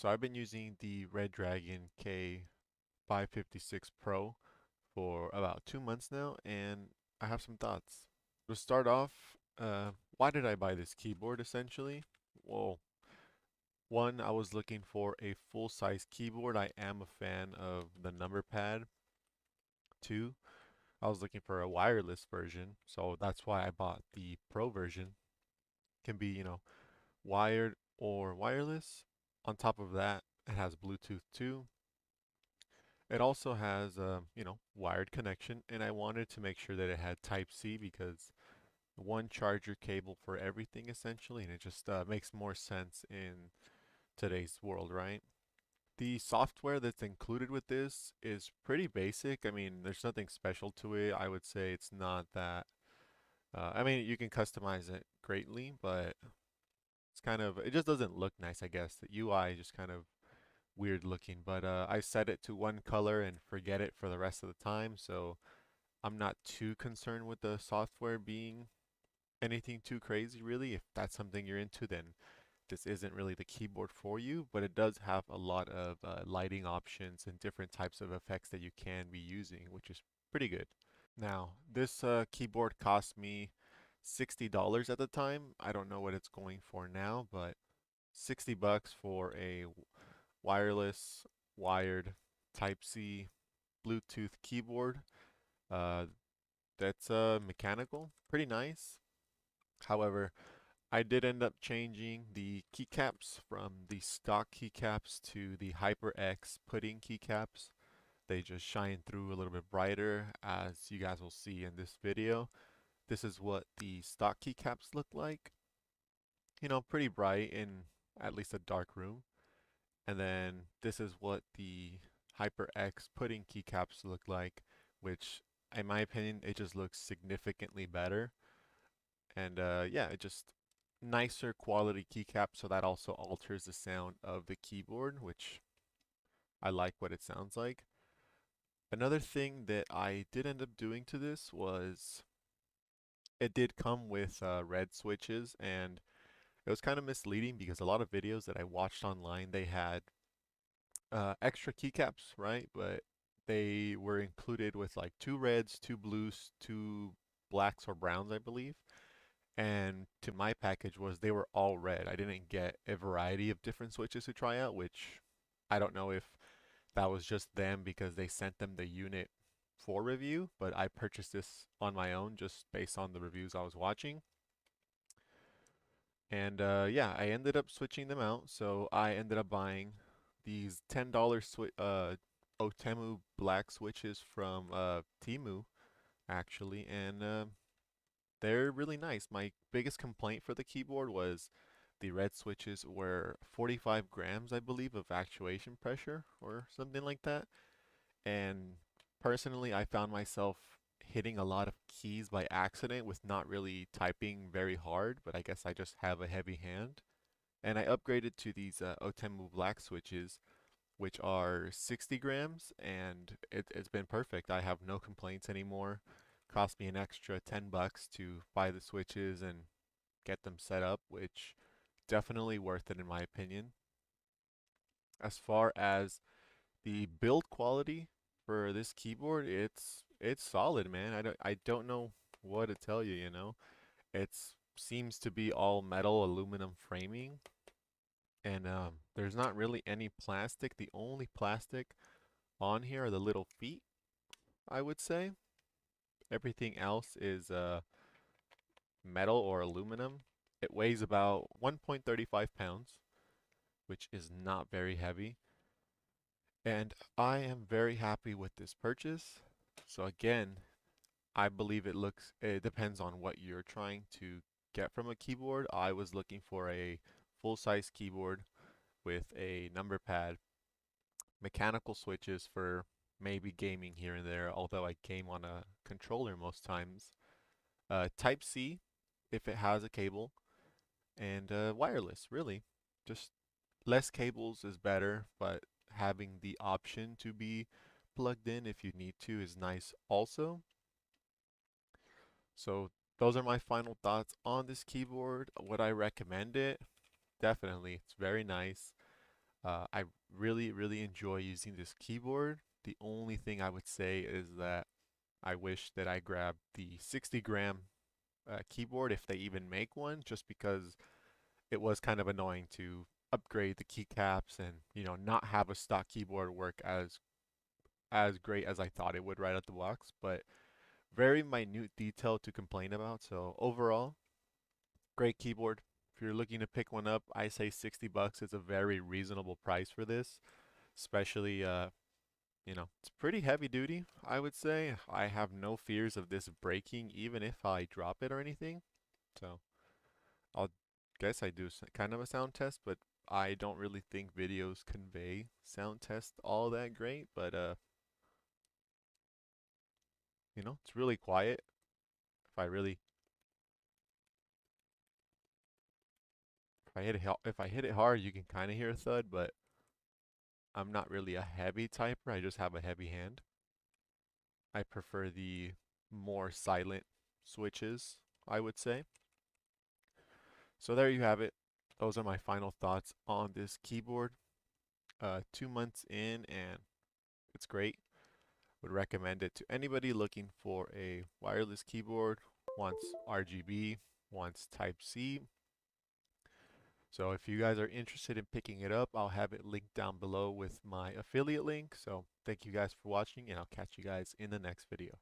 So I've been using the Redragon K556 Pro for about 2 months now, and I have some thoughts. To start off, why did I buy this keyboard essentially? Well, one, I was looking for a full-size keyboard. I am a fan of the number pad. Two, I was looking for a wireless version, so that's why I bought the Pro version. Can be, wired or wireless. On top of that, it has Bluetooth too. It also has, wired connection, and I wanted to make sure that it had Type C because one charger cable for everything essentially, and it just makes more sense in today's world, right? The software that's included with this is pretty basic. I mean, there's nothing special to it. I would say it's not that. I mean, you can customize it greatly, but it just doesn't look nice, I guess. The UI just kind of weird looking, but I set it to one color and forget it for the rest of the time, so I'm not too concerned with the software being anything too crazy, really. If that's something you're into, then this isn't really the keyboard for you, but it does have a lot of lighting options and different types of effects that you can be using, which is pretty good. Now, this keyboard cost me $60 at the time. I don't know what it's going for now, but 60 bucks for a wireless, wired, Type C, Bluetooth keyboard. Uh, that's mechanical, pretty nice. However, I did end up changing the keycaps from the stock keycaps to the HyperX pudding keycaps. They just shine through a little bit brighter, as you guys will see in this video. This is what the stock keycaps look like. Pretty bright in at least a dark room. And then this is what the HyperX pudding keycaps look like, which in my opinion, it just looks significantly better. And yeah, it just nicer quality keycap, so that also alters the sound of the keyboard, which I like what it sounds like. Another thing that I did end up doing to this was it did come with red switches, and it was kind of misleading because a lot of videos that I watched online, they had extra keycaps, right? But they were included with like two reds, two blues, two blacks or browns, I believe. And to my package was they were all red. I didn't get a variety of different switches to try out, which I don't know if that was just them because they sent them the unit for review, but I purchased this on my own just based on the reviews I was watching. And yeah, I ended up switching them out. So I ended up buying these $10 Otemu black switches from Temu actually, and they're really nice. My biggest complaint for the keyboard was the red switches were 45 grams, I believe, of actuation pressure or something like that. And personally, I found myself hitting a lot of keys by accident with not really typing very hard, but I guess I just have a heavy hand. And I upgraded to these Otemu black switches, which are 60 grams, and it's been perfect. I have no complaints anymore. Cost me an extra 10 bucks to buy the switches and get them set up, which definitely worth it in my opinion. As far as the build quality for this keyboard, it's solid, man. I don't know what to tell you, you know. It's seems to be all metal aluminum framing, and there's not really any plastic. The only plastic on here are the little feet, I would say. Everything else is metal or aluminum. It weighs about 1.35 pounds, which is not very heavy. And I am very happy with this purchase. So again, I believe it depends on what you're trying to get from a keyboard. I was looking for a full-size keyboard with a number pad, mechanical switches for maybe gaming here and there, although I game on a controller most times. Type C if it has a cable, and wireless, really. Just less cables is better, but having the option to be plugged in if you need to is nice also. So those are my final thoughts on this keyboard. Would I recommend it? Definitely. It's very nice. I really, really enjoy using this keyboard. The only thing I would say is that I wish that I grabbed the 60-gram keyboard if they even make one, just because it was kind of annoying to upgrade the keycaps and not have a stock keyboard work as great as I thought it would right out the box. But very minute detail to complain about. So overall, great keyboard. If you're looking to pick one up, I say 60 bucks is a very reasonable price for this, especially it's pretty heavy duty, I would say. I have no fears of this breaking even if I drop it or anything. So, I'll guess I do kind of a sound test, but I don't really think videos convey sound test all that great, but it's really quiet. If I really if I hit it hard, you can kind of hear a thud, but I'm not really a heavy typer. I just have a heavy hand. I prefer the more silent switches, I would say. So there you have it. Those are my final thoughts on this keyboard. 2 months in and it's great. Would recommend it to anybody looking for a wireless keyboard, wants RGB, wants Type C. So if you guys are interested in picking it up, I'll have it linked down below with my affiliate link. So thank you guys for watching and I'll catch you guys in the next video.